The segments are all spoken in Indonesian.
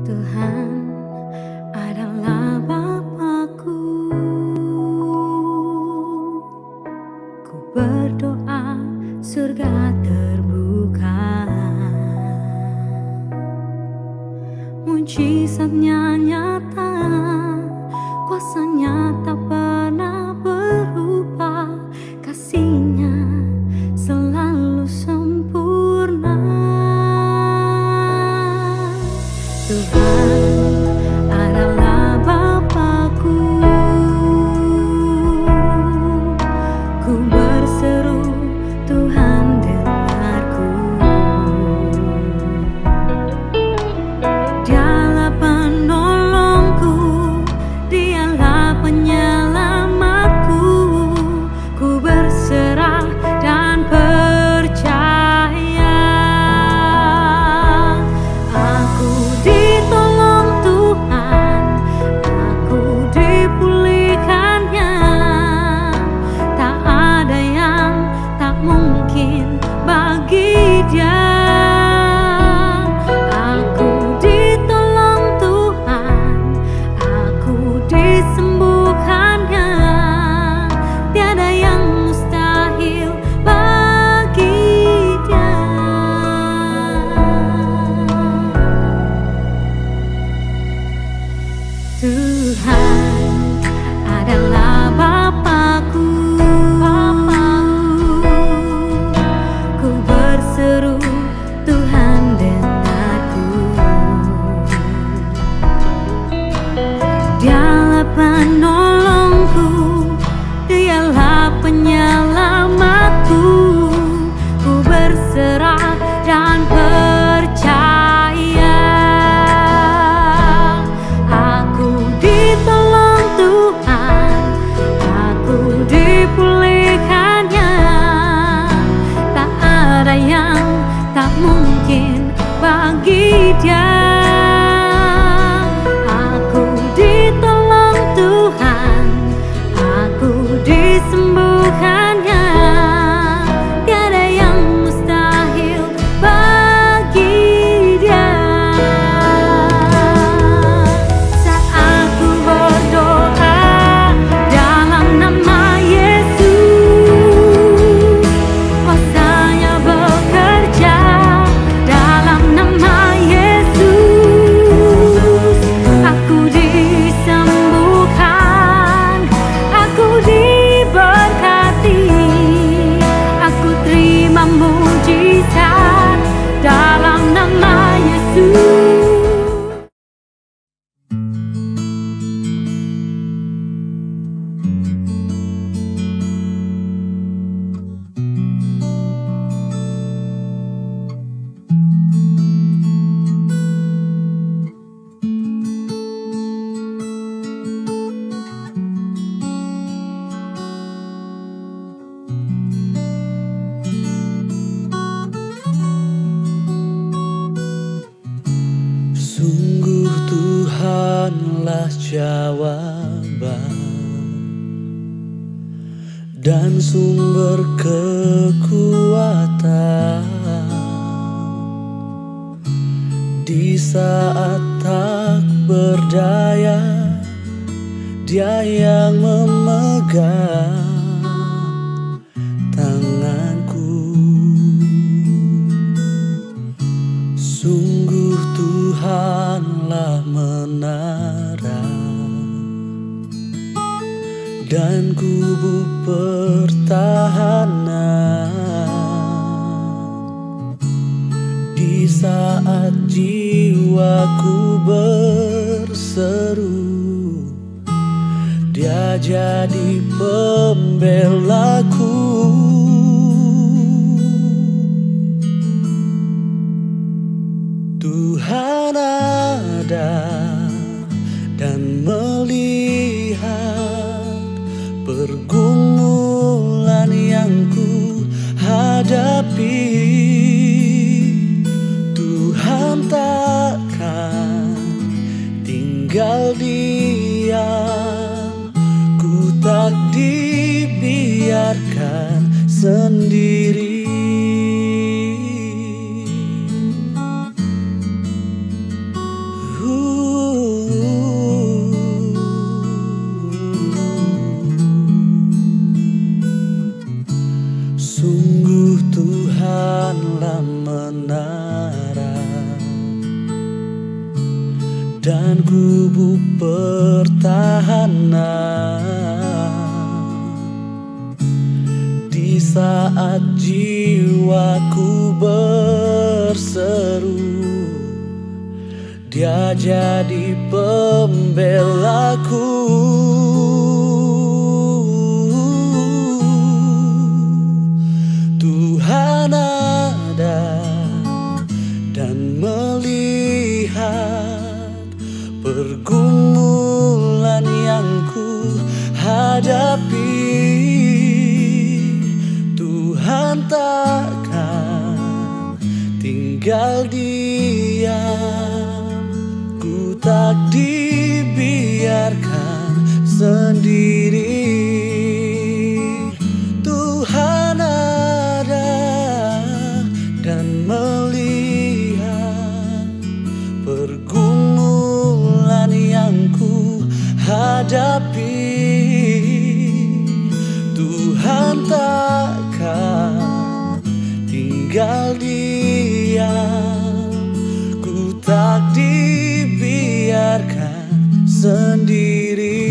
Tuhan adalah Bapakku. Ku berdoa surga terbuka, mujizatnya nyata, kuasanya tak pernah berubah, kasihnya selalu sempurna. Tuhan adalah Bapakku. Ku berseru, Tuhan dengarku. Dialah penolongku, Dialah penyelamatku. Ku berserah dan percaya. Aku ditolong Tuhan, aku dipulihkannya. Tak ada yang tak mungkin bagi Dia. Aku ditolong Tuhan, aku disembuhkannya. Tiada yang mustahil bagi Dia. Tuhan adalah Bapakku. Ku berseru, Tuhan dengarku. Dialah penolongku, Dialah penyelamatku. Ku berserah dan percaya. Aku ditolong Tuhan, aku dipulihkannya. Tak ada yang tak mungkin bagi Dia. Aku ditolong Tuhan, aku disembuhkannya. Tiada yang mustahil bagi Dia. Saat aku berdoa dalam nama Yesus, kuasanya bekerja dalam nama Yesus. Aku disembuhkan, aku diberkati, aku terima mujizat dalam nama Yesus. Sungguh Tuhanlah jawaban dan sumber kekuatan di saat tak berdaya. Dia yang memegang tanganku. Sungguh Tuhanlah menara dan kubu pertahanan di saat jiwaku berseru. Dia jadi pembelaku. Tuhan ada dan melihat pergumulan yang ku hadapi. Tuhan takkan tinggal diam, ku tak dibiarkan sendiri. dan gubuk pertahanan. Di saat jiwaku berseru, Dia jadi pembelaku. Tuhan ada dan melihat pergumulan yang ku hadapi. Tuhan takkan tinggal diam, ku tak dibiarkan sendiri. Tuhan ada dan melihat pergumulan yang ku hadapi. Tuhan takkan tinggal diam, ku tak dibiarkan sendiri.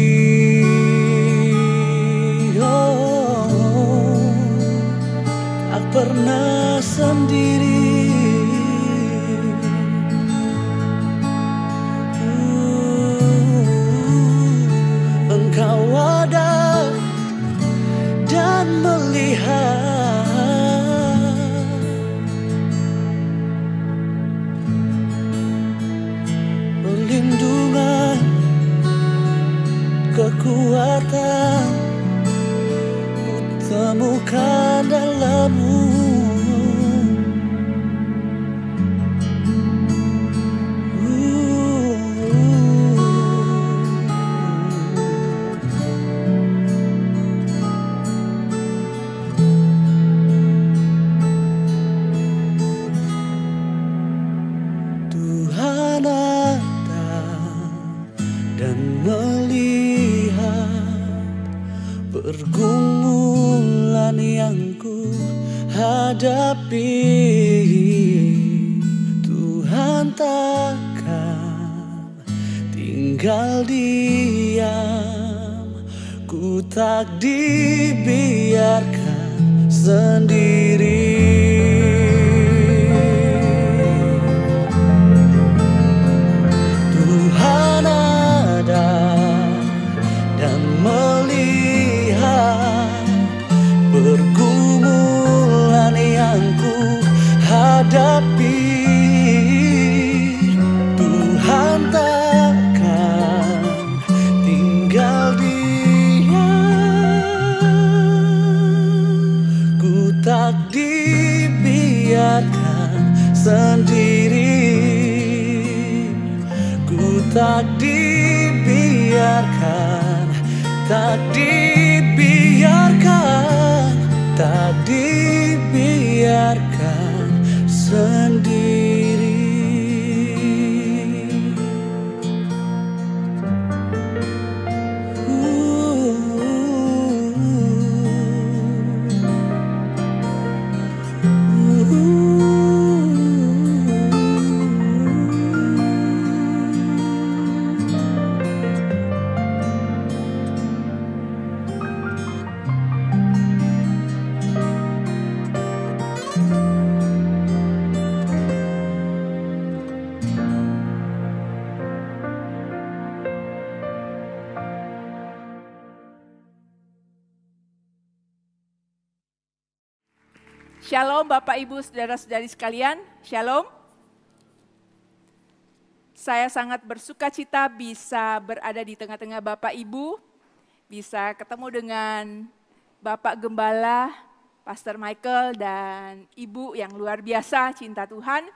Oh, tak pernah sendiri. Engkau ada dan melihat perlindungan, kekuatan ku temukan dalam-Mu. Tuhan ada dan melihat pergumulan yang ku hadapi. Tuhan takkan tinggal diam, ku tak dibiarkan sendiri. Tuhan ada dan melihat pergumulan yang ku hadapi. Tuhan takkan tinggal diam, ku tak dibiarkan sendiri. Ku tak dibiarkan, tak dibiarkan, tak dibiarkan sendiri. Shalom Bapak Ibu Saudara-saudari sekalian, Shalom. Saya sangat bersuka cita bisa berada di tengah-tengah Bapak Ibu, bisa ketemu dengan Bapak Gembala, Pastor Michael dan Ibu yang luar biasa cinta Tuhan.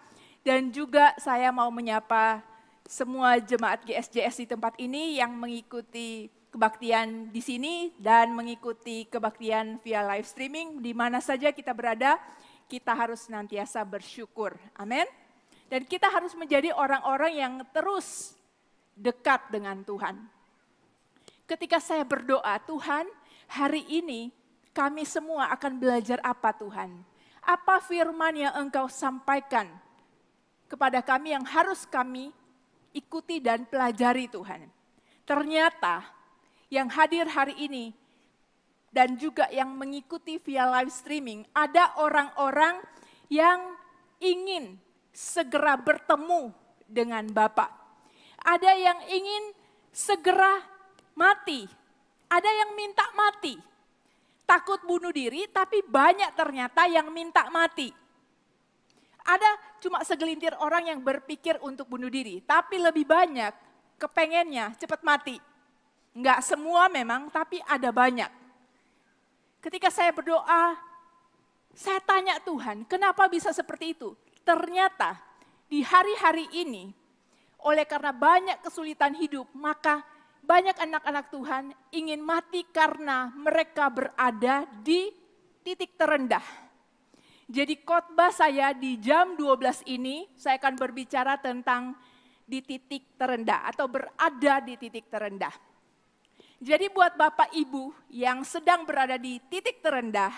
Dan juga saya mau menyapa semua jemaat GSJS di tempat ini yang mengikuti kebaktian di sini dan mengikuti kebaktian via live streaming. Di mana saja kita berada, kita harus senantiasa bersyukur. Amin. Dan kita harus menjadi orang-orang yang terus dekat dengan Tuhan. Ketika saya berdoa, Tuhan, hari ini kami semua akan belajar apa Tuhan? Apa firman yang Engkau sampaikan kepada kami yang harus kami ikuti dan pelajari Tuhan. Ternyata yang hadir hari ini dan juga yang mengikuti via live streaming, ada orang-orang yang ingin segera bertemu dengan Bapa. Ada yang ingin segera mati. Ada yang minta mati. Takut bunuh diri, tapi banyak ternyata yang minta mati. Ada cuma segelintir orang yang berpikir untuk bunuh diri, tapi lebih banyak kepengennya cepat mati. Enggak semua memang, tapi ada banyak. Ketika saya berdoa, saya tanya Tuhan, kenapa bisa seperti itu? Ternyata di hari-hari ini, oleh karena banyak kesulitan hidup, maka banyak anak-anak Tuhan ingin mati karena mereka berada di titik terendah. Jadi khotbah saya di jam 12 ini, saya akan berbicara tentang di titik terendah atau berada di titik terendah. Jadi buat Bapak Ibu yang sedang berada di titik terendah,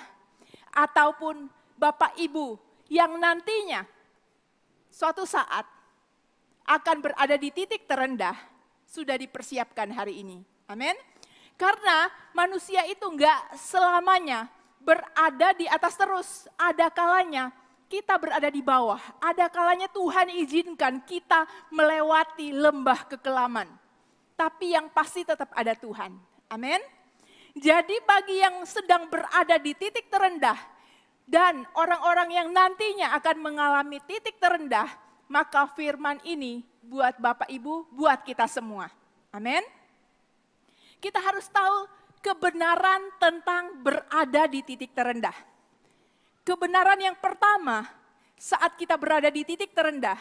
ataupun Bapak Ibu yang nantinya suatu saat akan berada di titik terendah, sudah dipersiapkan hari ini. Amin. Karena manusia itu enggak selamanya berada di atas terus. Ada kalanya kita berada di bawah. Ada kalanya Tuhan izinkan kita melewati lembah kekelaman. Tapi yang pasti tetap ada Tuhan. Amin. Jadi bagi yang sedang berada di titik terendah dan orang-orang yang nantinya akan mengalami titik terendah, maka firman ini buat Bapak Ibu, buat kita semua. Amin. Kita harus tahu kebenaran tentang berada di titik terendah. Kebenaran yang pertama, saat kita berada di titik terendah,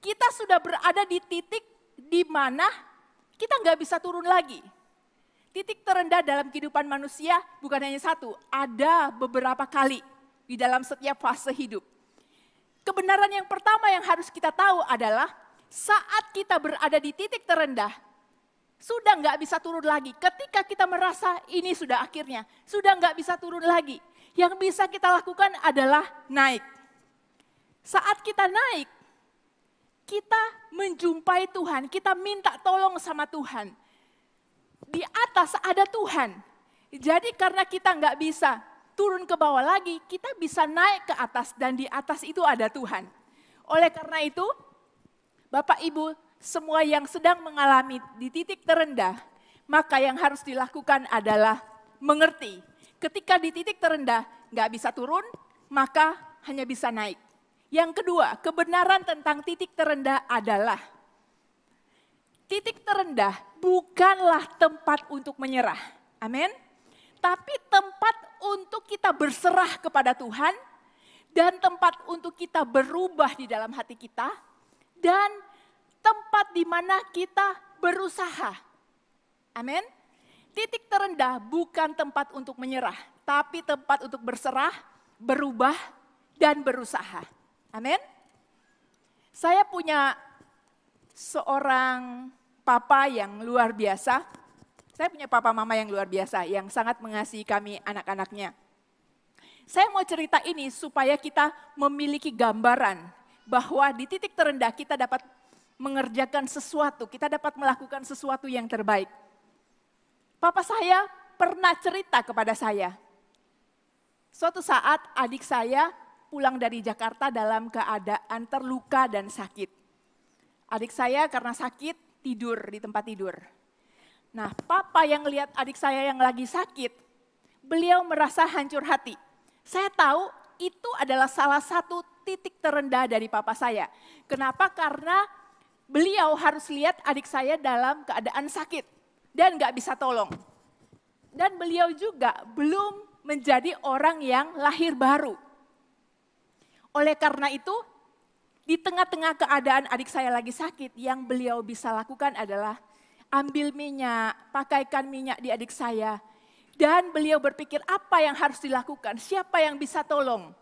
kita sudah berada di titik di mana kita nggak bisa turun lagi. Titik terendah dalam kehidupan manusia bukan hanya satu, ada beberapa kali di dalam setiap fase hidup. Kebenaran yang pertama yang harus kita tahu adalah saat kita berada di titik terendah, sudah nggak bisa turun lagi. Ketika kita merasa ini sudah akhirnya, sudah nggak bisa turun lagi. Yang bisa kita lakukan adalah naik. Saat kita naik, kita menjumpai Tuhan, kita minta tolong sama Tuhan. Di atas ada Tuhan. Jadi karena kita nggak bisa turun ke bawah lagi, kita bisa naik ke atas dan di atas itu ada Tuhan. Oleh karena itu, Bapak Ibu semua yang sedang mengalami di titik terendah, maka yang harus dilakukan adalah mengerti. Ketika di titik terendah nggak bisa turun, maka hanya bisa naik. Yang kedua, kebenaran tentang titik terendah adalah titik terendah bukanlah tempat untuk menyerah. Amin. Tapi tempat untuk kita berserah kepada Tuhan dan tempat untuk kita berubah di dalam hati kita dan tempat di mana kita berusaha. Amin. Titik terendah bukan tempat untuk menyerah, tapi tempat untuk berserah, berubah, dan berusaha. Amin. Saya punya seorang papa yang luar biasa. Saya punya papa mama yang luar biasa, yang sangat mengasihi kami anak-anaknya. Saya mau cerita ini supaya kita memiliki gambaran bahwa di titik terendah kita dapat mengerjakan sesuatu, kita dapat melakukan sesuatu yang terbaik. Papa saya pernah cerita kepada saya. Suatu saat adik saya pulang dari Jakarta dalam keadaan terluka dan sakit. Adik saya karena sakit tidur di tempat tidur. Nah, papa yang lihat adik saya yang lagi sakit, beliau merasa hancur hati. Saya tahu itu adalah salah satu titik terendah dari papa saya. Kenapa? Karena beliau harus lihat adik saya dalam keadaan sakit dan gak bisa tolong. Dan beliau juga belum menjadi orang yang lahir baru. Oleh karena itu, di tengah-tengah keadaan adik saya lagi sakit, yang beliau bisa lakukan adalah ambil minyak, pakaikan minyak di adik saya. Dan beliau berpikir apa yang harus dilakukan, siapa yang bisa tolong.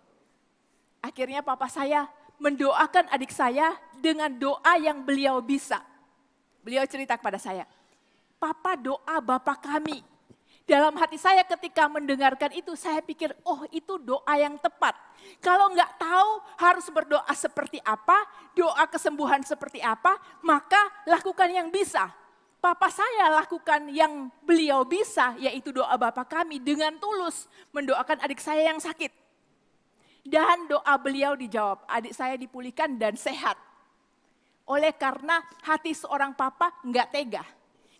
Akhirnya papa saya mendoakan adik saya dengan doa yang beliau bisa. Beliau cerita kepada saya, Papa doa Bapak kami. Dalam hati saya ketika mendengarkan itu, saya pikir, oh itu doa yang tepat. Kalau nggak tahu harus berdoa seperti apa, doa kesembuhan seperti apa, maka lakukan yang bisa. Papa saya lakukan yang beliau bisa, yaitu doa Bapa kami dengan tulus mendoakan adik saya yang sakit. Dan doa beliau dijawab, adik saya dipulihkan dan sehat. Oleh karena hati seorang papa nggak tega.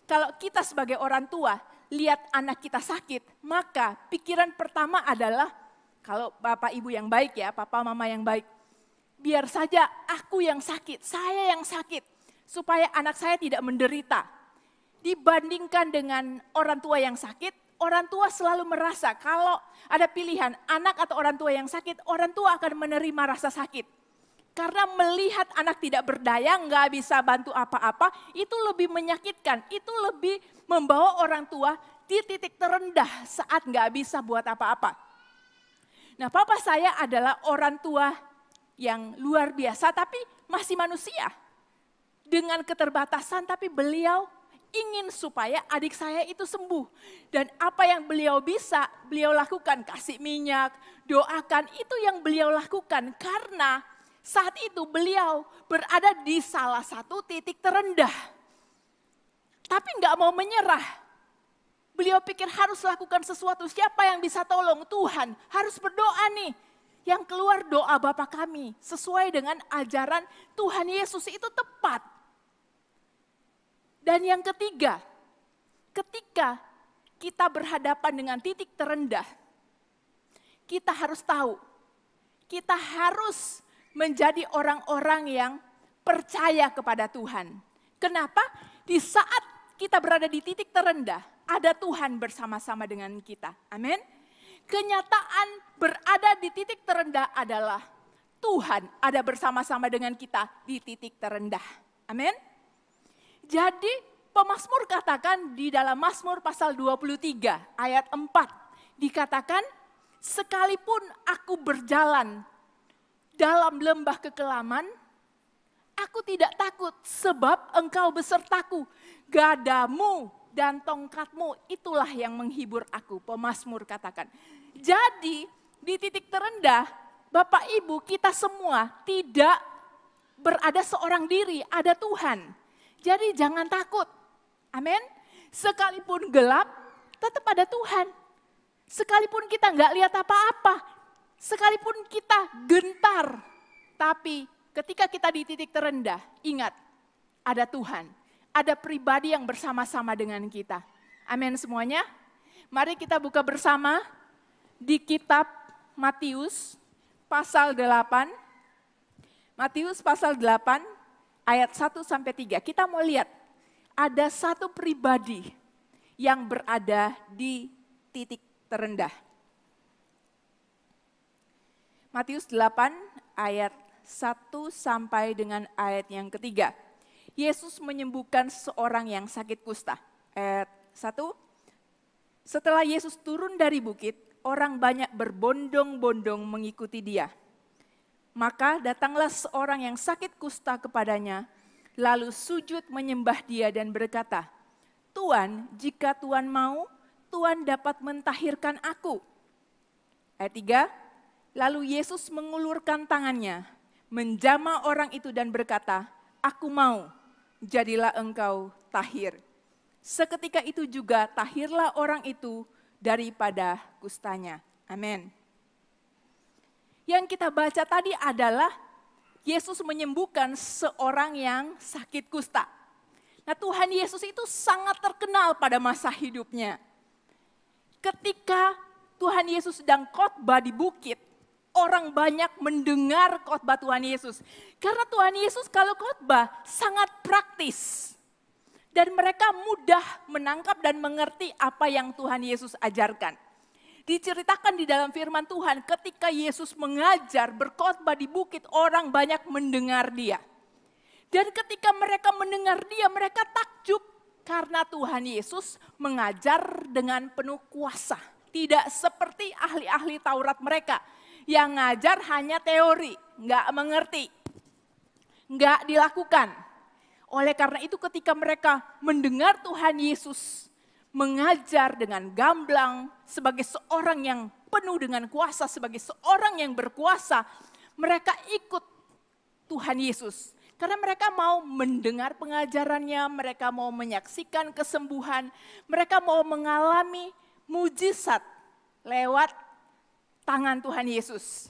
Kalau kita sebagai orang tua, lihat anak kita sakit, maka pikiran pertama adalah, kalau bapak ibu yang baik ya, papa mama yang baik, biar saja aku yang sakit, saya yang sakit, supaya anak saya tidak menderita. Dibandingkan dengan orang tua yang sakit, orang tua selalu merasa kalau ada pilihan anak atau orang tua yang sakit, orang tua akan menerima rasa sakit. Karena melihat anak tidak berdaya, nggak bisa bantu apa-apa, itu lebih menyakitkan. Itu lebih membawa orang tua di titik terendah saat nggak bisa buat apa-apa. Nah, papa saya adalah orang tua yang luar biasa, tapi masih manusia. Dengan keterbatasan, tapi beliau ingin supaya adik saya itu sembuh. Dan apa yang beliau bisa, beliau lakukan. Kasih minyak, doakan, itu yang beliau lakukan. Karena saat itu beliau berada di salah satu titik terendah. Tapi nggak mau menyerah. Beliau pikir harus lakukan sesuatu. Siapa yang bisa tolong? Tuhan. Harus berdoa nih. Yang keluar doa Bapa kami. Sesuai dengan ajaran Tuhan Yesus itu tepat. Dan yang ketiga. Ketika kita berhadapan dengan titik terendah. Kita harus tahu. Kita harus menjadi orang-orang yang percaya kepada Tuhan. Kenapa? Di saat kita berada di titik terendah, ada Tuhan bersama-sama dengan kita. Amin. Kenyataan berada di titik terendah adalah Tuhan ada bersama-sama dengan kita di titik terendah. Amin. Jadi pemazmur katakan di dalam Mazmur pasal 23 ayat 4. Dikatakan, sekalipun aku berjalan dalam lembah kekelaman, aku tidak takut sebab engkau besertaku. Gadamu dan tongkatmu itulah yang menghibur aku. Pemazmur katakan. Jadi di titik terendah, Bapak Ibu kita semua tidak berada seorang diri, ada Tuhan. Jadi jangan takut. Amin. Sekalipun gelap, tetap ada Tuhan. Sekalipun kita nggak lihat apa-apa, sekalipun kita gentar, tapi ketika kita di titik terendah, ingat ada Tuhan, ada pribadi yang bersama-sama dengan kita. Amin semuanya. Mari kita buka bersama di kitab Matius pasal 8. Matius pasal 8 ayat 1 sampai 3. Kita mau lihat ada satu pribadi yang berada di titik terendah. Matius 8 ayat 1 sampai dengan ayat yang ketiga. Yesus menyembuhkan seorang yang sakit kusta. Ayat 1. Setelah Yesus turun dari bukit, orang banyak berbondong-bondong mengikuti dia. Maka datanglah seorang yang sakit kusta kepadanya, lalu sujud menyembah dia dan berkata, Tuan, jika Tuan mau, Tuan dapat mentahirkan aku. Ayat 3. Lalu Yesus mengulurkan tangannya, menjamah orang itu dan berkata, aku mau, jadilah engkau tahir. Seketika itu juga tahirlah orang itu daripada kustanya. Amin. Yang kita baca tadi adalah Yesus menyembuhkan seorang yang sakit kusta. Nah, Tuhan Yesus itu sangat terkenal pada masa hidupnya. Ketika Tuhan Yesus sedang khotbah di bukit, orang banyak mendengar khotbah Tuhan Yesus. Karena Tuhan Yesus kalau khotbah sangat praktis. Dan mereka mudah menangkap dan mengerti apa yang Tuhan Yesus ajarkan. Diceritakan di dalam firman Tuhan ketika Yesus mengajar berkhotbah di bukit, orang banyak mendengar dia. Dan ketika mereka mendengar dia, mereka takjub karena Tuhan Yesus mengajar dengan penuh kuasa. Tidak seperti ahli-ahli Taurat mereka yang ngajar hanya teori, nggak mengerti, nggak dilakukan. Oleh karena itu ketika mereka mendengar Tuhan Yesus mengajar dengan gamblang, sebagai seorang yang penuh dengan kuasa, sebagai seorang yang berkuasa, mereka ikut Tuhan Yesus. Karena mereka mau mendengar pengajarannya, mereka mau menyaksikan kesembuhan, mereka mau mengalami mujizat lewat tangan Tuhan Yesus.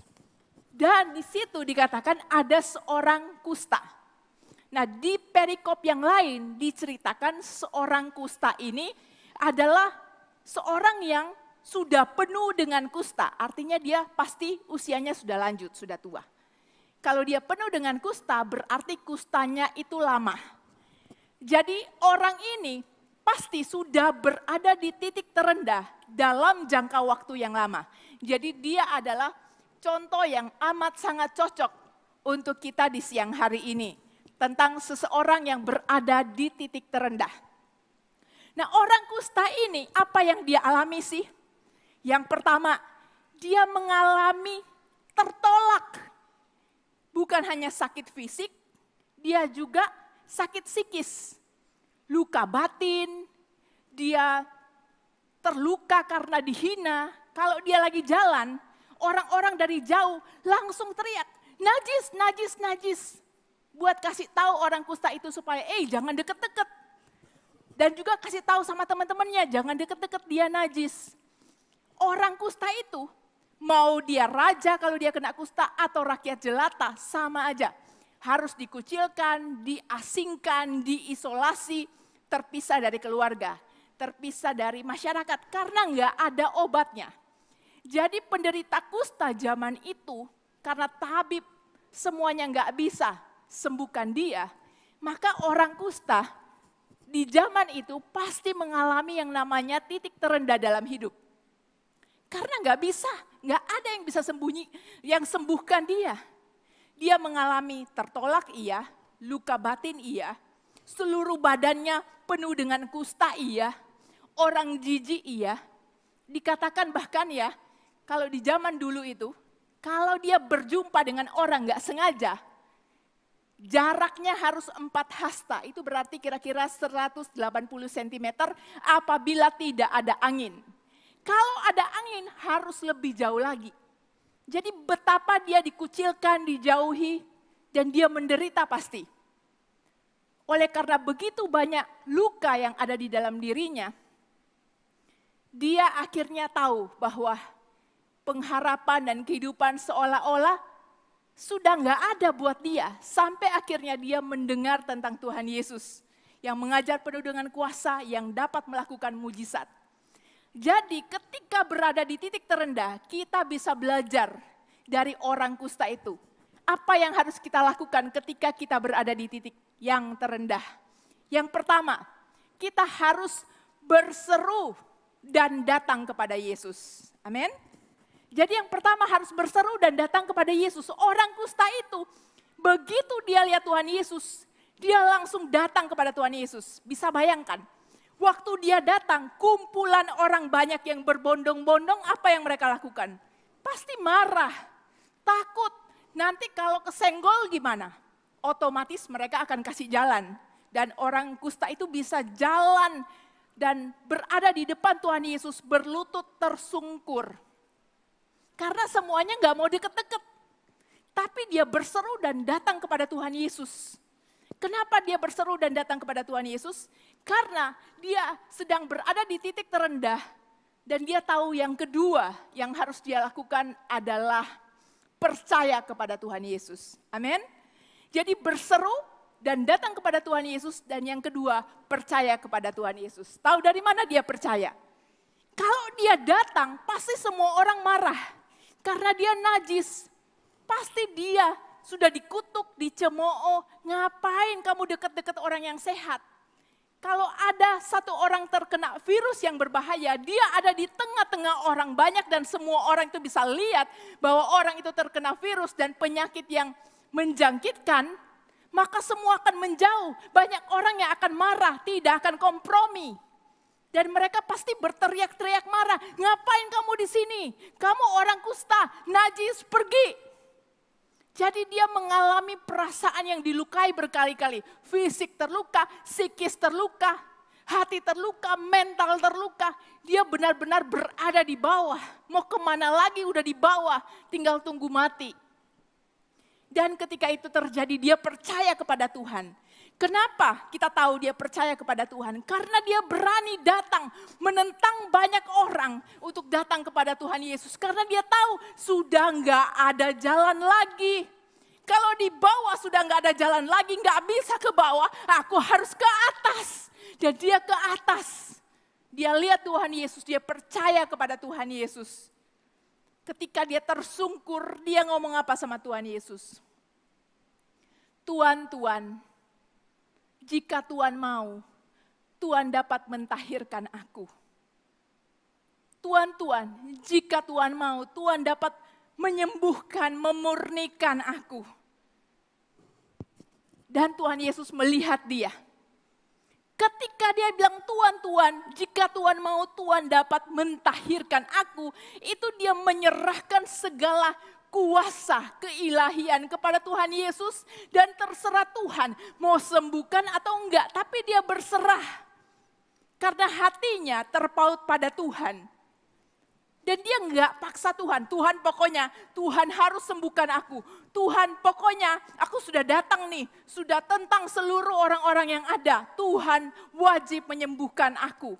Dan di situ dikatakan ada seorang kusta. Nah, di perikop yang lain diceritakan seorang kusta ini adalah seorang yang sudah penuh dengan kusta. Artinya dia pasti usianya sudah lanjut, sudah tua. Kalau dia penuh dengan kusta berarti kustanya itu lama. Jadi orang ini pasti sudah berada di titik terendah dalam jangka waktu yang lama. Jadi dia adalah contoh yang amat sangat cocok untuk kita di siang hari ini. Tentang seseorang yang berada di titik terendah. Nah, orang kusta ini apa yang dia alami sih? Yang pertama, dia mengalami tertolak. Bukan hanya sakit fisik, dia juga sakit psikis. Luka batin, dia terluka karena dihina. Kalau dia lagi jalan, orang-orang dari jauh langsung teriak, najis, najis, najis. Buat kasih tahu orang kusta itu supaya, jangan deket-deket. Dan juga kasih tahu sama teman-temannya, jangan deket-deket, dia najis. Orang kusta itu, mau dia raja kalau dia kena kusta atau rakyat jelata, sama aja. Harus dikucilkan, diasingkan, diisolasi, terpisah dari keluarga, terpisah dari masyarakat karena nggak ada obatnya. Jadi penderita kusta zaman itu, karena tabib semuanya nggak bisa sembuhkan dia, maka orang kusta di zaman itu pasti mengalami yang namanya titik terendah dalam hidup. Karena nggak ada yang bisa yang sembuhkan dia. Dia mengalami tertolak iya, luka batin iya, seluruh badannya penuh dengan kusta iya, orang jijik iya. Dikatakan bahkan ya, kalau di zaman dulu itu, kalau dia berjumpa dengan orang nggak sengaja, jaraknya harus 4 hasta, itu berarti kira-kira 180 cm apabila tidak ada angin. Kalau ada angin harus lebih jauh lagi. Jadi betapa dia dikucilkan, dijauhi, dan dia menderita pasti. Oleh karena begitu banyak luka yang ada di dalam dirinya, dia akhirnya tahu bahwa pengharapan dan kehidupan seolah-olah sudah nggak ada buat dia, sampai akhirnya dia mendengar tentang Tuhan Yesus yang mengajar penuh dengan kuasa, yang dapat melakukan mujizat. Jadi ketika berada di titik terendah, kita bisa belajar dari orang kusta itu. Apa yang harus kita lakukan ketika kita berada di titik yang terendah? Yang pertama, kita harus berseru dan datang kepada Yesus. Amin. Jadi yang pertama harus berseru dan datang kepada Yesus. Orang kusta itu, begitu dia lihat Tuhan Yesus, dia langsung datang kepada Tuhan Yesus. Bisa bayangkan, waktu dia datang, kumpulan orang banyak yang berbondong-bondong, apa yang mereka lakukan? Pasti marah, takut. Nanti kalau kesenggol gimana? Otomatis mereka akan kasih jalan. Dan orang kusta itu bisa jalan dan berada di depan Tuhan Yesus berlutut tersungkur. Karena semuanya nggak mau deket-deket. Tapi dia berseru dan datang kepada Tuhan Yesus. Kenapa dia berseru dan datang kepada Tuhan Yesus? Karena dia sedang berada di titik terendah. Dan dia tahu yang kedua yang harus dia lakukan adalah percaya kepada Tuhan Yesus. Amin. Jadi berseru dan datang kepada Tuhan Yesus. Dan yang kedua percaya kepada Tuhan Yesus. Tahu dari mana dia percaya? Kalau dia datang pasti semua orang marah. Karena dia najis, pasti dia sudah dikutuk, dicemooh, ngapain kamu dekat-dekat orang yang sehat. Kalau ada satu orang terkena virus yang berbahaya, dia ada di tengah-tengah orang banyak dan semua orang itu bisa lihat bahwa orang itu terkena virus dan penyakit yang menjangkitkan, maka semua akan menjauh. Banyak orang yang akan marah, tidak akan kompromi. Dan mereka pasti berteriak-teriak marah. Ngapain kamu di sini? Kamu orang kusta, najis, pergi. Jadi dia mengalami perasaan yang dilukai berkali-kali. Fisik terluka, psikis terluka. Hati terluka, mental terluka. Dia benar-benar berada di bawah. Mau kemana lagi udah di bawah, tinggal tunggu mati. Dan ketika itu terjadi dia percaya kepada Tuhan. Kenapa kita tahu dia percaya kepada Tuhan? Karena dia berani datang menentang banyak orang untuk datang kepada Tuhan Yesus. Karena dia tahu sudah nggak ada jalan lagi. Kalau di bawah sudah nggak ada jalan lagi, nggak bisa ke bawah, aku harus ke atas. Dan dia ke atas. Dia lihat Tuhan Yesus, dia percaya kepada Tuhan Yesus. Ketika dia tersungkur, dia ngomong apa sama Tuhan Yesus? Tuhan, Tuhan, jika Tuhan mau, Tuhan dapat mentahirkan aku. Tuhan, Tuhan, jika Tuhan mau, Tuhan dapat menyembuhkan, memurnikan aku. Dan Tuhan Yesus melihat dia. Ketika dia bilang Tuhan, Tuhan, jika Tuhan mau, Tuhan dapat mentahirkan aku. Itu dia menyerahkan segala kuasa keilahian kepada Tuhan Yesus. Dan terserah Tuhan mau sembuhkan atau enggak. Tapi dia berserah. Karena hatinya terpaut pada Tuhan. Dan dia enggak paksa Tuhan. Tuhan pokoknya, Tuhan harus sembuhkan aku. Tuhan pokoknya, aku sudah datang nih. Sudah tentang seluruh orang-orang yang ada. Tuhan wajib menyembuhkan aku.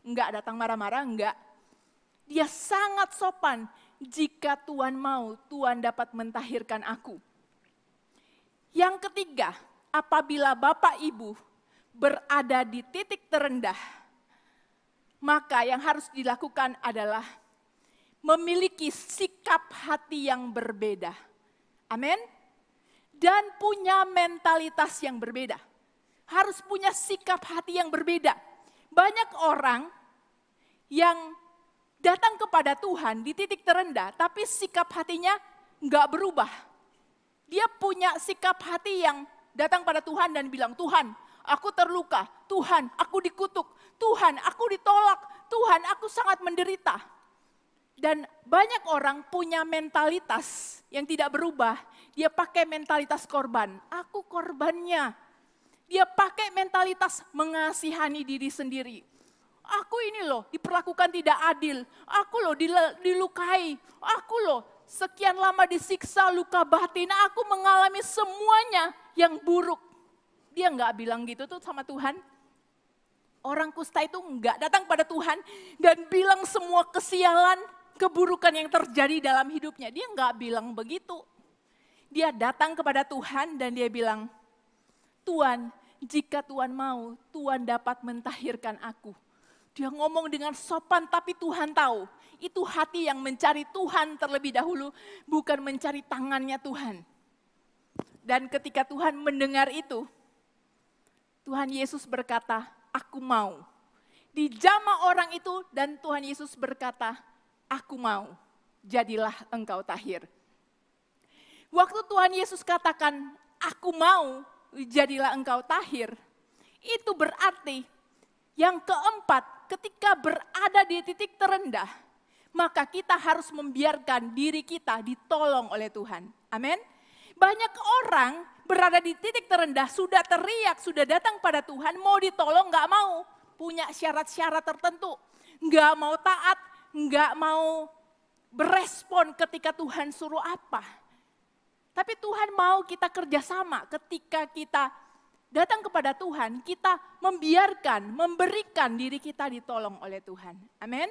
Enggak datang marah-marah, enggak. Dia sangat sopan. Jika Tuhan mau, Tuhan dapat mentahirkan aku. Yang ketiga, apabila Bapak Ibu berada di titik terendah, maka yang harus dilakukan adalah memiliki sikap hati yang berbeda. Amin. Dan punya mentalitas yang berbeda. Harus punya sikap hati yang berbeda. Banyak orang yang datang kepada Tuhan di titik terendah, tapi sikap hatinya enggak berubah. Dia punya sikap hati yang datang pada Tuhan dan bilang, Tuhan, aku terluka. Tuhan, aku dikutuk. Tuhan, aku ditolak. Tuhan, aku sangat menderita. Dan banyak orang punya mentalitas yang tidak berubah. Dia pakai mentalitas korban. Aku korbannya. Dia pakai mentalitas mengasihani diri sendiri. Aku ini loh diperlakukan tidak adil. Aku loh dilukai. Aku loh sekian lama disiksa luka batin. Aku mengalami semuanya yang buruk. Dia nggak bilang gitu tuh sama Tuhan. Orang kusta itu nggak datang pada Tuhan dan bilang semua kesialan, keburukan yang terjadi dalam hidupnya. Dia nggak bilang begitu. Dia datang kepada Tuhan dan dia bilang, Tuhan, jika Tuhan mau, Tuhan dapat mentahirkan aku. Dia ngomong dengan sopan tapi Tuhan tahu. Itu hati yang mencari Tuhan terlebih dahulu, bukan mencari tangannya Tuhan. Dan ketika Tuhan mendengar itu, Tuhan Yesus berkata, aku mau. Dijamah orang itu dan Tuhan Yesus berkata, aku mau, jadilah engkau tahir. Waktu Tuhan Yesus katakan, aku mau, jadilah engkau tahir. Itu berarti yang keempat, ketika berada di titik terendah, maka kita harus membiarkan diri kita ditolong oleh Tuhan. Amin. Banyak orang berada di titik terendah, sudah teriak, sudah datang pada Tuhan, mau ditolong gak mau. Punya syarat-syarat tertentu, gak mau taat, gak mau berespon ketika Tuhan suruh apa. Tapi Tuhan mau kita kerjasama ketika kita datang kepada Tuhan, kita membiarkan, memberikan diri kita ditolong oleh Tuhan. Amin.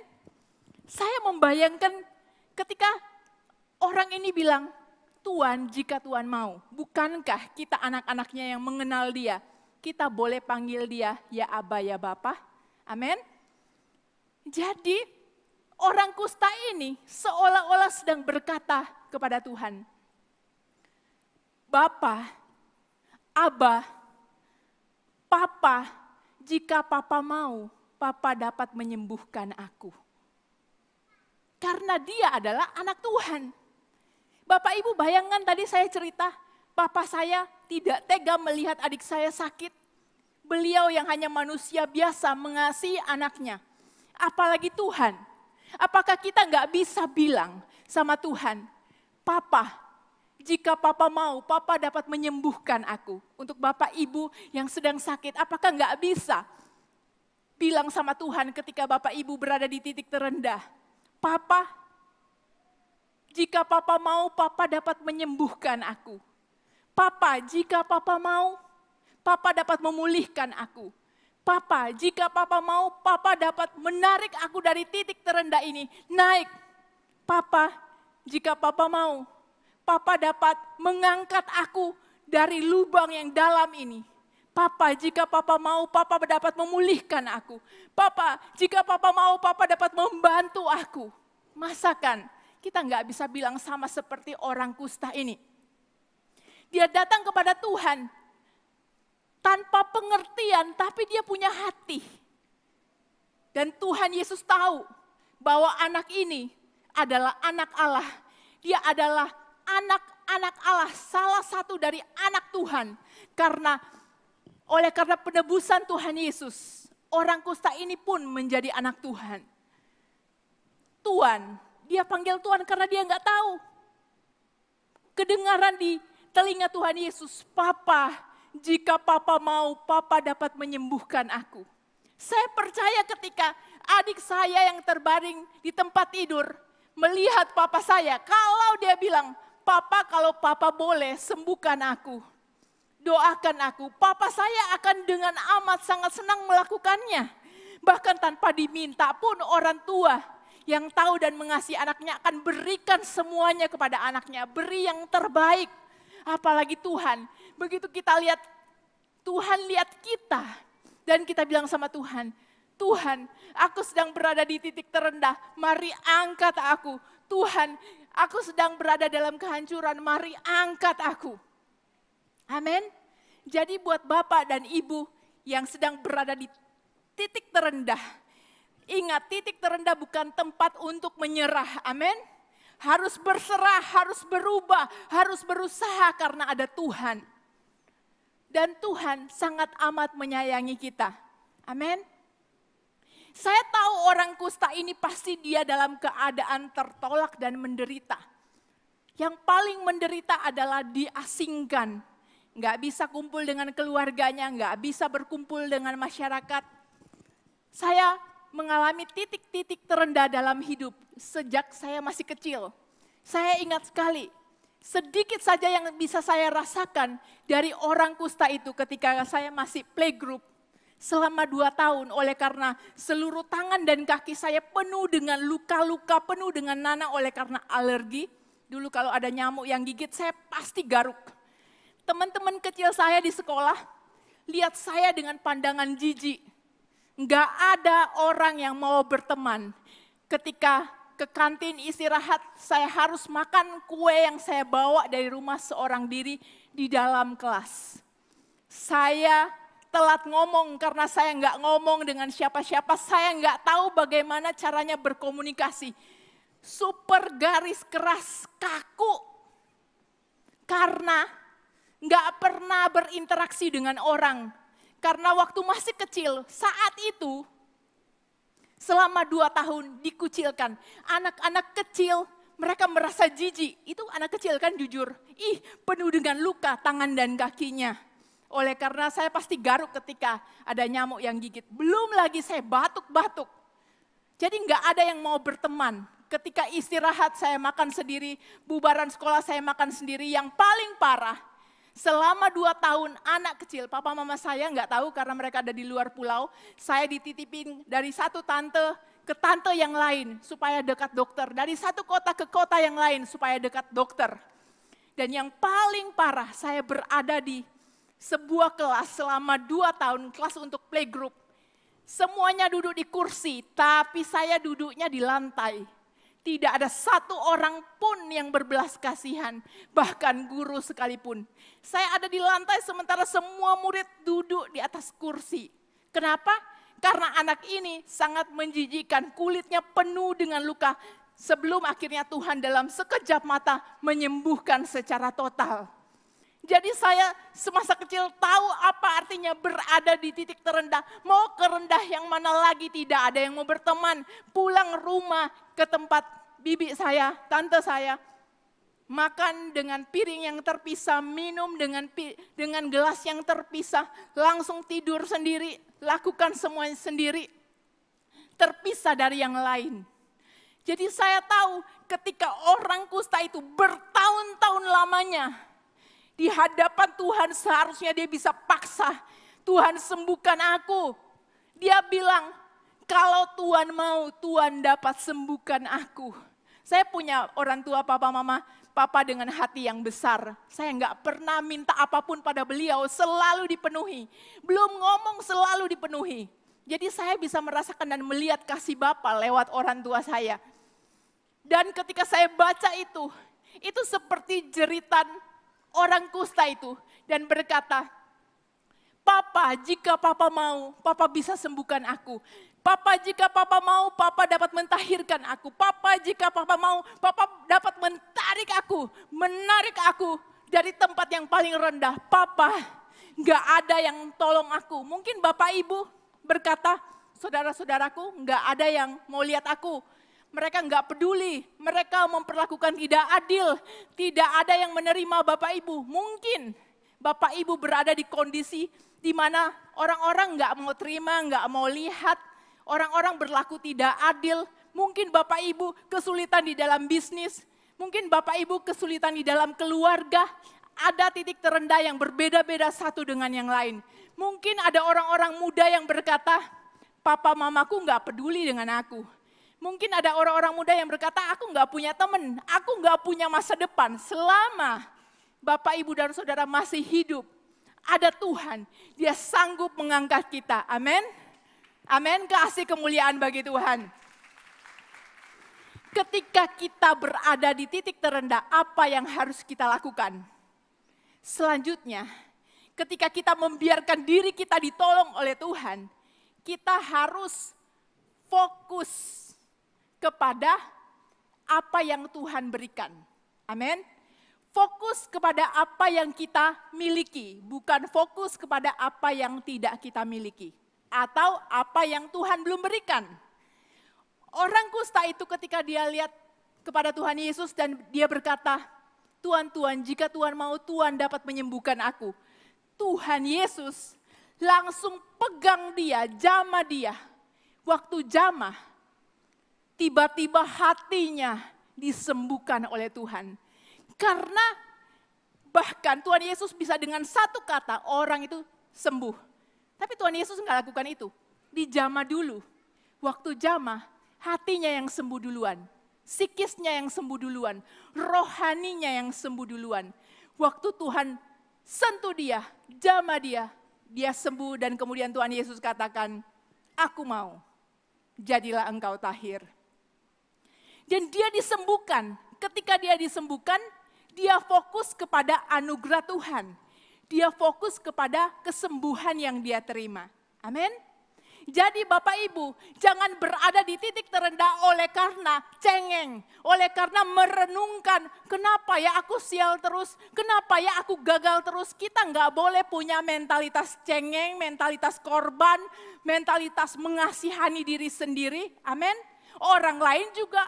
Saya membayangkan ketika orang ini bilang, Tuhan jika Tuhan mau, bukankah kita anak-anaknya yang mengenal dia, kita boleh panggil dia ya Aba ya Bapa. Amin. Jadi orang kusta ini seolah-olah sedang berkata kepada Tuhan, Bapa, Aba, Papa, jika Papa mau, Papa dapat menyembuhkan aku. Karena dia adalah anak Tuhan. Bapak Ibu bayangkan tadi saya cerita, Papa saya tidak tega melihat adik saya sakit. Beliau yang hanya manusia biasa mengasihi anaknya. Apalagi Tuhan. Apakah kita nggak bisa bilang sama Tuhan, Papa, jika Papa mau, Papa dapat menyembuhkan aku. Untuk Bapak Ibu yang sedang sakit, apakah nggak bisa bilang sama Tuhan ketika Bapak Ibu berada di titik terendah, Papa, jika Papa mau, Papa dapat menyembuhkan aku. Papa, jika Papa mau, Papa dapat memulihkan aku. Papa, jika Papa mau, Papa dapat menarik aku dari titik terendah ini, naik. Papa, jika Papa mau, Papa dapat mengangkat aku dari lubang yang dalam ini. Papa, jika Papa mau, Papa dapat memulihkan aku. Papa, jika Papa mau, Papa dapat membantu aku. Masakan kita nggak bisa bilang sama seperti orang kusta ini. Dia datang kepada Tuhan tanpa pengertian, tapi dia punya hati. Dan Tuhan Yesus tahu bahwa anak ini adalah anak Allah. Dia adalah anak Allah, salah satu dari anak Tuhan. Oleh karena penebusan Tuhan Yesus, orang kusta ini pun menjadi anak Tuhan. Tuhan, dia panggil Tuhan karena dia nggak tahu. Kedengaran di telinga Tuhan Yesus, Papa, jika Papa mau, Papa dapat menyembuhkan aku. Saya percaya ketika adik saya yang terbaring di tempat tidur, melihat Papa saya, kalau dia bilang, Papa kalau Papa boleh sembuhkan aku. Doakan aku, Papa saya akan dengan amat sangat senang melakukannya. Bahkan tanpa diminta pun orang tua yang tahu dan mengasihi anaknya akan berikan semuanya kepada anaknya. Beri yang terbaik. Apalagi Tuhan, begitu kita lihat, Tuhan lihat kita. Dan kita bilang sama Tuhan, Tuhan aku sedang berada di titik terendah, mari angkat aku. Tuhan aku sedang berada dalam kehancuran, mari angkat aku. Amin. Jadi buat Bapak dan Ibu yang sedang berada di titik terendah, ingat titik terendah bukan tempat untuk menyerah. Amin. Harus berserah, harus berubah, harus berusaha karena ada Tuhan. Dan Tuhan sangat amat menyayangi kita. Amin. Saya tahu orang kusta ini pasti dia dalam keadaan tertolak dan menderita. Yang paling menderita adalah diasingkan. Nggak bisa kumpul dengan keluarganya, nggak bisa berkumpul dengan masyarakat. Saya mengalami titik-titik terendah dalam hidup sejak saya masih kecil. Saya ingat sekali, sedikit saja yang bisa saya rasakan dari orang kusta itu ketika saya masih playgroup selama 2 tahun. Oleh karena seluruh tangan dan kaki saya penuh dengan luka-luka, penuh dengan nanah oleh karena alergi. Dulu kalau ada nyamuk yang gigit saya pasti garuk. Teman-teman kecil saya di sekolah lihat saya dengan pandangan jijik. Nggak ada orang yang mau berteman. Ketika ke kantin istirahat, saya harus makan kue yang saya bawa dari rumah seorang diri di dalam kelas. Saya telat ngomong karena saya nggak ngomong dengan siapa-siapa. Saya nggak tahu bagaimana caranya berkomunikasi. Super garis keras, kaku. Karena nggak pernah berinteraksi dengan orang. Karena waktu masih kecil, saat itu selama 2 tahun dikucilkan. Anak-anak kecil mereka merasa jijik. Itu anak kecil kan jujur. Penuh dengan luka tangan dan kakinya. Oleh karena saya pasti garuk ketika ada nyamuk yang gigit. Belum lagi saya batuk-batuk. Jadi nggak ada yang mau berteman. Ketika istirahat saya makan sendiri, bubaran sekolah saya makan sendiri. Yang paling parah, selama 2 tahun anak kecil, papa mama saya nggak tahu karena mereka ada di luar pulau. Saya dititipin dari satu tante ke tante yang lain supaya dekat dokter. Dari satu kota ke kota yang lain supaya dekat dokter. Dan yang paling parah, saya berada di sebuah kelas selama 2 tahun, kelas untuk playgroup. Semuanya duduk di kursi, tapi saya duduknya di lantai. Tidak ada satu orang pun yang berbelas kasihan, bahkan guru sekalipun. Saya ada di lantai sementara semua murid duduk di atas kursi. Kenapa? Karena anak ini sangat menjijikan, kulitnya penuh dengan luka. Sebelum akhirnya Tuhan dalam sekejap mata menyembuhkan secara total. Jadi saya semasa kecil tahu apa artinya berada di titik terendah. Mau kerendah yang mana lagi, tidak ada yang mau berteman. Pulang rumah ke tempat bibi saya, tante saya. makan dengan piring yang terpisah, minum dengan gelas yang terpisah, langsung tidur sendiri, lakukan semuanya sendiri, terpisah dari yang lain. Jadi saya tahu ketika orang kusta itu bertahun-tahun lamanya di hadapan Tuhan, seharusnya dia bisa paksa, Tuhan sembuhkan aku. Dia bilang, kalau Tuhan mau, Tuhan dapat sembuhkan aku. Saya punya orang tua, papa mama, papa dengan hati yang besar. Saya nggak pernah minta apapun pada beliau, selalu dipenuhi. Belum ngomong selalu dipenuhi. Jadi saya bisa merasakan dan melihat kasih Bapa lewat orang tua saya. Dan ketika saya baca itu seperti jeritan orang kusta itu. Dan berkata, Papa, jika Papa mau, Papa bisa sembuhkan aku. Papa, jika Papa mau, Papa dapat mentahirkan aku. Papa, jika Papa mau, Papa dapat menarik aku dari tempat yang paling rendah. Papa, gak ada yang tolong aku. Mungkin Bapak Ibu berkata, saudara-saudaraku gak ada yang mau lihat aku. Mereka gak peduli, mereka memperlakukan tidak adil. Tidak ada yang menerima Bapak Ibu. Mungkin Bapak Ibu berada di kondisi di mana orang-orang gak mau terima, gak mau lihat. Orang-orang berlaku tidak adil. Mungkin Bapak Ibu kesulitan di dalam bisnis. Mungkin Bapak Ibu kesulitan di dalam keluarga. Ada titik terendah yang berbeda-beda satu dengan yang lain. Mungkin ada orang-orang muda yang berkata, Papa mamaku gak peduli dengan aku. Mungkin ada orang-orang muda yang berkata, aku gak punya teman, aku gak punya masa depan. Selama Bapak Ibu dan Saudara masih hidup, ada Tuhan, Dia sanggup mengangkat kita. Amin. Amin, kasih kemuliaan bagi Tuhan. Ketika kita berada di titik terendah, apa yang harus kita lakukan? Selanjutnya, ketika kita membiarkan diri kita ditolong oleh Tuhan, kita harus fokus kepada apa yang Tuhan berikan. Amin. Fokus kepada apa yang kita miliki, bukan fokus kepada apa yang tidak kita miliki. Atau apa yang Tuhan belum berikan. Orang kusta itu ketika dia lihat kepada Tuhan Yesus dan dia berkata, Tuhan, Tuhan, jika Tuhan mau, Tuhan dapat menyembuhkan aku. Tuhan Yesus langsung pegang dia, jamah dia. Waktu jamah, tiba-tiba hatinya disembuhkan oleh Tuhan. Karena bahkan Tuhan Yesus bisa dengan satu kata orang itu sembuh. Tapi Tuhan Yesus nggak lakukan itu. Dijamah dulu. Waktu jamah, hatinya yang sembuh duluan. Psikisnya yang sembuh duluan. Rohaninya yang sembuh duluan. Waktu Tuhan sentuh dia, jamah dia, dia sembuh dan kemudian Tuhan Yesus katakan, aku mau, jadilah engkau tahir. Dan dia disembuhkan. Ketika dia disembuhkan, dia fokus kepada anugerah Tuhan. Dia fokus kepada kesembuhan yang dia terima. Amin. Jadi Bapak Ibu, jangan berada di titik terendah oleh karena cengeng. Oleh karena merenungkan, kenapa ya aku sial terus, kenapa ya aku gagal terus. Kita nggak boleh punya mentalitas cengeng, mentalitas korban, mentalitas mengasihani diri sendiri. Amin. Orang lain juga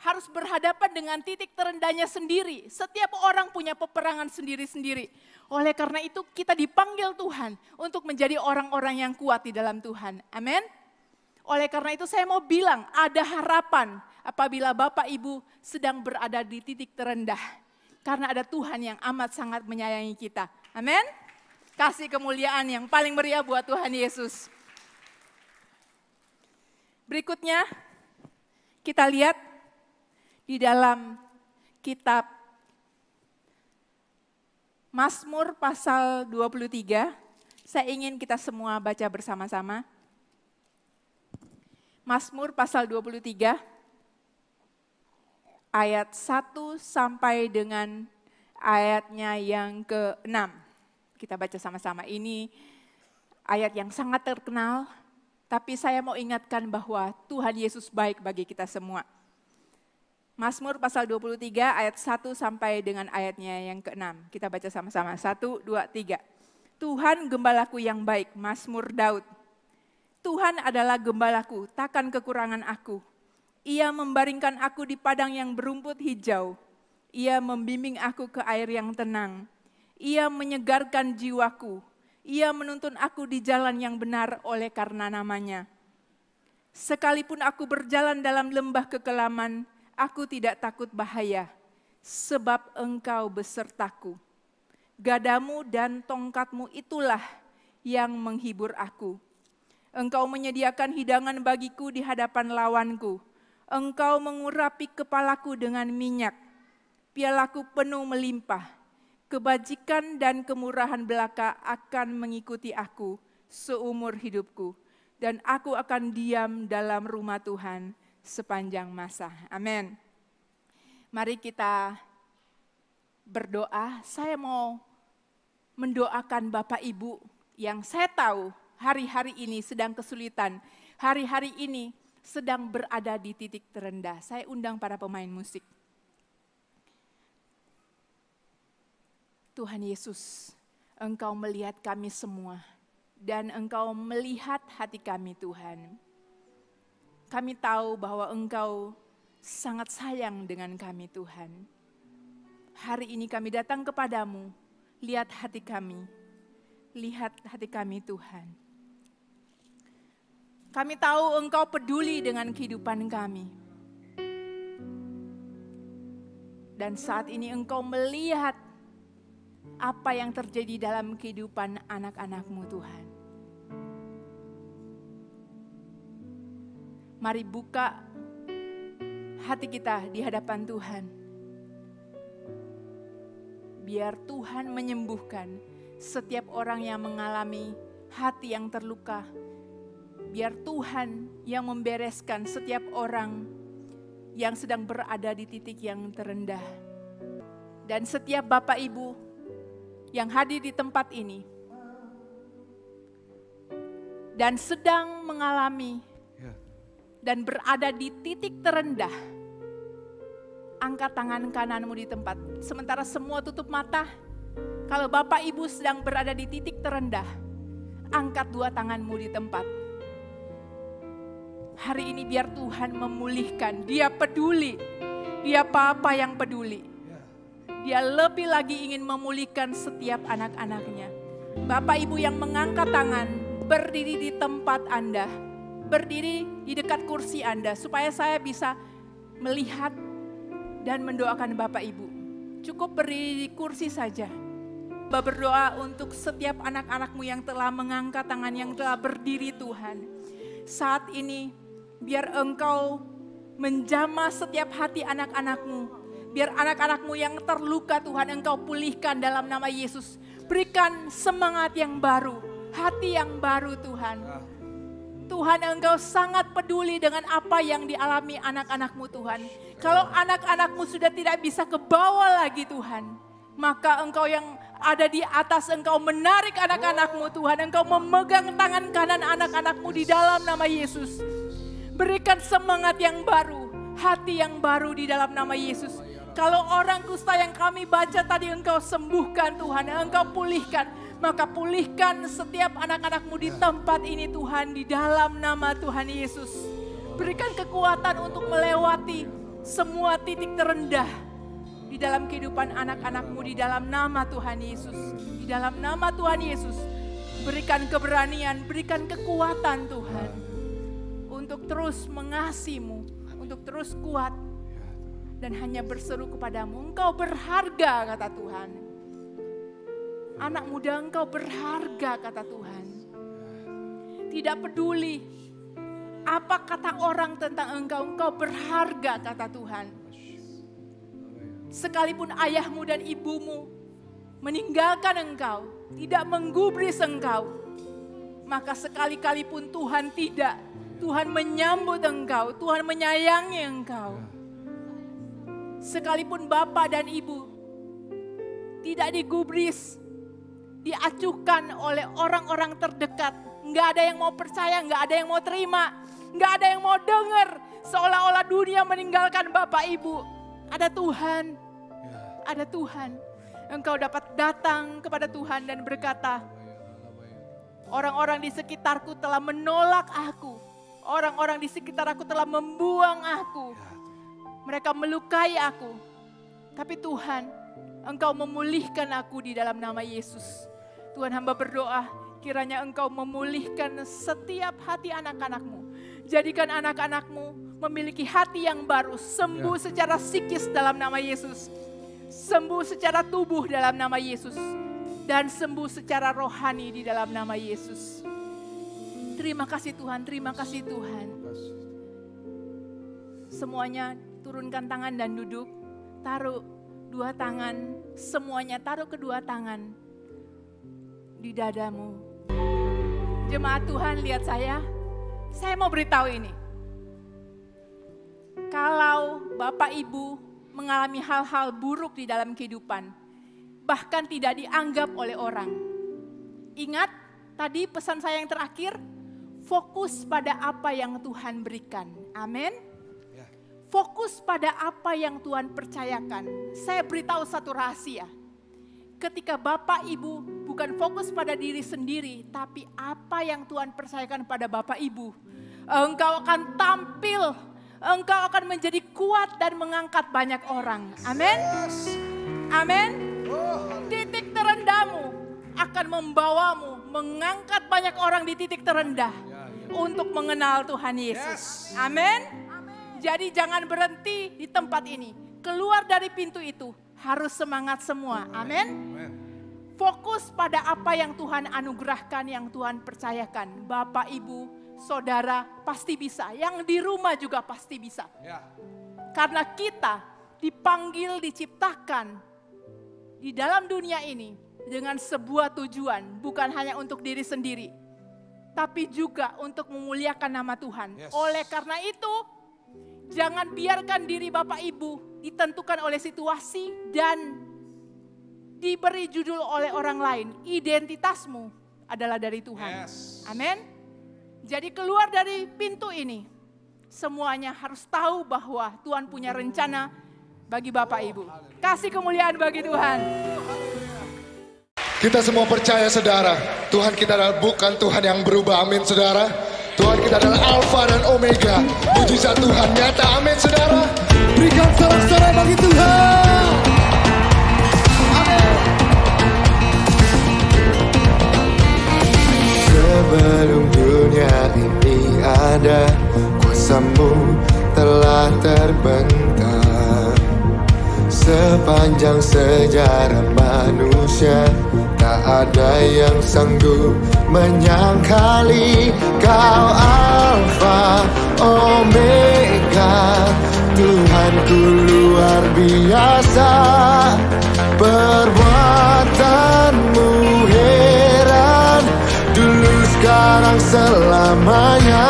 harus berhadapan dengan titik terendahnya sendiri. Setiap orang punya peperangan sendiri-sendiri. Oleh karena itu kita dipanggil Tuhan untuk menjadi orang-orang yang kuat di dalam Tuhan. Amin. Oleh karena itu saya mau bilang ada harapan apabila Bapak Ibu sedang berada di titik terendah. Karena ada Tuhan yang amat sangat menyayangi kita. Amin. Kasih kemuliaan yang paling meriah buat Tuhan Yesus. Berikutnya kita lihat di dalam kitab Mazmur pasal 23, saya ingin kita semua baca bersama-sama. Mazmur pasal 23, ayat 1 sampai dengan ayatnya yang ke-6. Kita baca sama-sama, ini ayat yang sangat terkenal, tapi saya mau ingatkan bahwa Tuhan Yesus baik bagi kita semua. Mazmur pasal 23 ayat 1 sampai dengan ayatnya yang ke-6. Kita baca sama-sama. 1, 2, 3. Tuhan gembalaku yang baik, Mazmur Daud. Tuhan adalah gembalaku, takkan kekurangan aku. Ia membaringkan aku di padang yang berumput hijau. Ia membimbing aku ke air yang tenang. Ia menyegarkan jiwaku. Ia menuntun aku di jalan yang benar oleh karena namanya. Sekalipun aku berjalan dalam lembah kekelaman, aku tidak takut bahaya, sebab Engkau besertaku. Gadamu dan tongkatmu itulah yang menghibur aku. Engkau menyediakan hidangan bagiku di hadapan lawanku. Engkau mengurapi kepalaku dengan minyak. Pialaku penuh melimpah. Kebajikan dan kemurahan belaka akan mengikuti aku seumur hidupku. Dan aku akan diam dalam rumah Tuhan sepanjang masa. Amin. Mari kita berdoa. Saya mau mendoakan Bapak Ibu yang saya tahu hari-hari ini sedang kesulitan. Hari-hari ini sedang berada di titik terendah. Saya undang para pemain musik. Tuhan Yesus, Engkau melihat kami semua dan Engkau melihat hati kami Tuhan. Kami tahu bahwa Engkau sangat sayang dengan kami Tuhan. Hari ini kami datang kepadamu, lihat hati kami Tuhan. Kami tahu Engkau peduli dengan kehidupan kami. Dan saat ini Engkau melihat apa yang terjadi dalam kehidupan anak-anak-Mu Tuhan. Mari buka hati kita di hadapan Tuhan. Biar Tuhan menyembuhkan setiap orang yang mengalami hati yang terluka. Biar Tuhan yang membereskan setiap orang yang sedang berada di titik yang terendah. Dan setiap Bapak Ibu yang hadir di tempat ini dan sedang mengalami dan berada di titik terendah, angkat tangan kananmu di tempat. Sementara semua tutup mata, kalau Bapak Ibu sedang berada di titik terendah, angkat dua tanganmu di tempat. Hari ini biar Tuhan memulihkan, Dia peduli, Dia Bapa yang peduli. Dia lebih lagi ingin memulihkan setiap anak-anaknya. Bapak Ibu yang mengangkat tangan, berdiri di tempat Anda, berdiri di dekat kursi Anda, supaya saya bisa melihat dan mendoakan Bapak Ibu. Cukup berdiri di kursi saja. Berdoa untuk setiap anak-anak-Mu yang telah mengangkat tangan, yang telah berdiri Tuhan. Saat ini, biar Engkau menjamah setiap hati anak-anak-Mu. Biar anak-anak-Mu yang terluka Tuhan Engkau pulihkan dalam nama Yesus. Berikan semangat yang baru, hati yang baru Tuhan. Tuhan Engkau sangat peduli dengan apa yang dialami anak-anak-Mu Tuhan. Kalau anak-anak-Mu sudah tidak bisa ke bawah lagi Tuhan, maka Engkau yang ada di atas, Engkau menarik anak-anak-Mu Tuhan. Engkau memegang tangan kanan anak-anak-Mu di dalam nama Yesus. Berikan semangat yang baru, hati yang baru di dalam nama Yesus. Kalau orang kusta yang kami baca tadi Engkau sembuhkan Tuhan, Engkau pulihkan. Maka pulihkan setiap anak-anak-Mu di tempat ini Tuhan, di dalam nama Tuhan Yesus. Berikan kekuatan untuk melewati semua titik terendah di dalam kehidupan anak-anak-Mu di dalam nama Tuhan Yesus. Di dalam nama Tuhan Yesus, berikan keberanian, berikan kekuatan Tuhan. Untuk terus mengasihi-Mu, untuk terus kuat. Dan hanya berseru kepadamu, Engkau berharga kata Tuhan. Anak muda Engkau berharga kata Tuhan. Tidak peduli apa kata orang tentang Engkau, Engkau berharga kata Tuhan. Sekalipun ayahmu dan ibumu meninggalkan Engkau, tidak menggubris Engkau, maka sekali-kali pun Tuhan tidak. Tuhan menyambut Engkau, Tuhan menyayangi Engkau. Sekalipun bapak dan ibu tidak digubris, diacuhkan oleh orang-orang terdekat, nggak ada yang mau percaya, nggak ada yang mau terima, nggak ada yang mau dengar, seolah-olah dunia meninggalkan bapak ibu. Ada Tuhan, ada Tuhan. Engkau dapat datang kepada Tuhan dan berkata, orang-orang di sekitarku telah menolak aku, orang-orang di sekitar aku telah membuang aku. Mereka melukai aku, Tapi Tuhan, Engkau memulihkan aku di dalam nama Yesus. Tuhan, hamba berdoa, kiranya Engkau memulihkan setiap hati anak-anak-Mu. Jadikan anak-anak-Mu memiliki hati yang baru, sembuh secara psikis dalam nama Yesus. Sembuh secara tubuh dalam nama Yesus. Dan sembuh secara rohani di dalam nama Yesus. Terima kasih Tuhan, terima kasih Tuhan. Semuanya turunkan tangan dan duduk. Taruh dua tangan, semuanya taruh kedua tangan di dadamu. Jemaat Tuhan, lihat saya mau beritahu ini. Kalau Bapak Ibu mengalami hal-hal buruk di dalam kehidupan, bahkan tidak dianggap oleh orang. Ingat tadi pesan saya yang terakhir, fokus pada apa yang Tuhan berikan. Amin. Fokus pada apa yang Tuhan percayakan. Saya beritahu satu rahasia. Ketika Bapak Ibu bukan fokus pada diri sendiri, tapi apa yang Tuhan percayakan pada Bapak Ibu, engkau akan tampil, engkau akan menjadi kuat dan mengangkat banyak orang. Amin. Amin. Titik terendahmu akan membawamu mengangkat banyak orang di titik terendah untuk mengenal Tuhan Yesus. Amin. Jadi jangan berhenti di tempat ini. Keluar dari pintu itu harus semangat semua. Amin. Fokus pada apa yang Tuhan anugerahkan, yang Tuhan percayakan. Bapak, Ibu, Saudara pasti bisa. Yang di rumah juga pasti bisa. Karena kita dipanggil, diciptakan di dalam dunia ini dengan sebuah tujuan. Bukan hanya untuk diri sendiri, tapi juga untuk memuliakan nama Tuhan. Oleh karena itu, jangan biarkan diri Bapak Ibu ditentukan oleh situasi dan diberi judul oleh orang lain. Identitasmu adalah dari Tuhan. Amin. Jadi keluar dari pintu ini, semuanya harus tahu bahwa Tuhan punya rencana bagi Bapak Ibu. Kasih kemuliaan bagi Tuhan. Kita semua percaya saudara, Tuhan kita adalah bukan Tuhan yang berubah. Amin saudara. Tuhan kita adalah Alfa dan Omega. Mujizat Tuhan nyata. Amin saudara. Berikan sorak-sorai bagi Tuhan. Amin. Sebelum dunia ini ada, kuasa-Mu telah terbentang. Sepanjang sejarah manusia, tak ada yang sanggup menyangkali Kau Alfa Omega. Tuhanku luar biasa, perbuatan-Mu heran, dulu sekarang selamanya.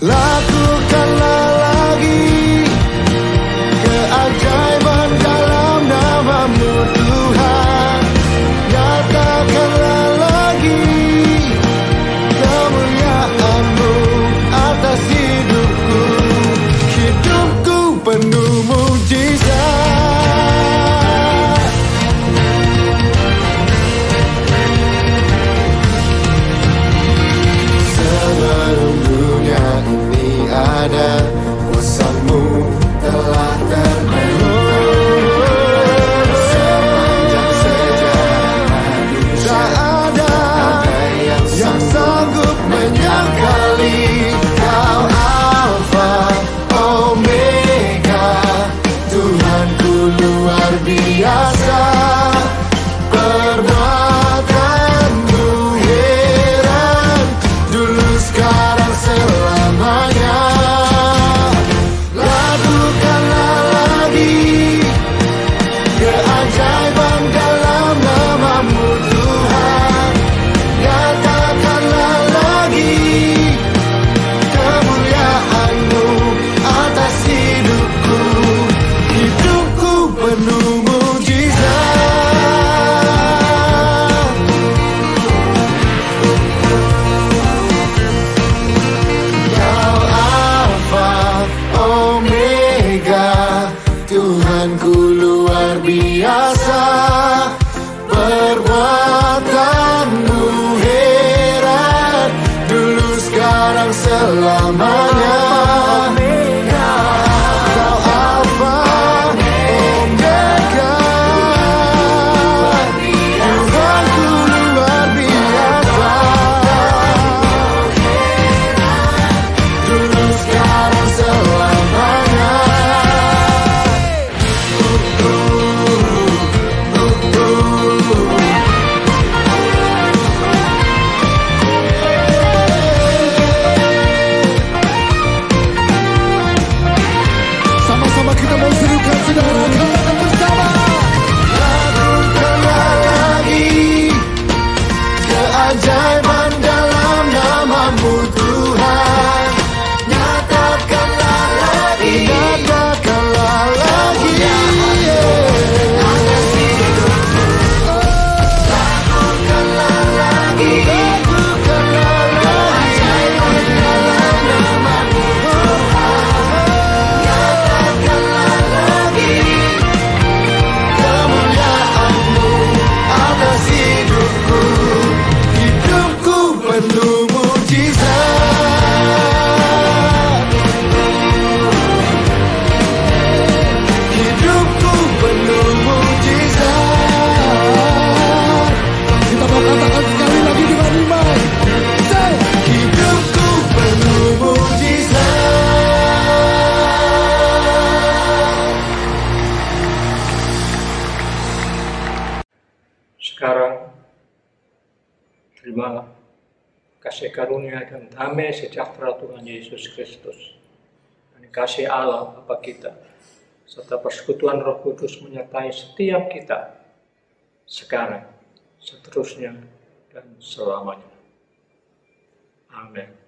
Lakukanlah lagi keajaiban dalam nama-Mu Tuhan. Nyatakanlah lagi kemuliaan-Mu atas hidupku. Hidupku penuh mujizat. Sebelum dunia ini keajaiban dalam nama-Mu Tuhan. Nyatakanlah lagi, nyatakanlah lagi. Lakukanlah lagi, lakukanlah lagi. Keajaiban dalam nama-Mu Tuhan. Nyatakanlah lagi kemuliaan-Mu atas hidupku. Hidupku penuh mujizat. Hidupku penuh mujizat. Kita mau katakan sekali lagi dengan iman. Say, hidupku penuh mujizat. Sekarang, terima kasih karunia dan damai sejahtera Tuhan Yesus Kristus, dan kasih Allah Bapa kita, serta persekutuan Roh Kudus menyertai setiap kita, sekarang, seterusnya, dan selamanya. Amin.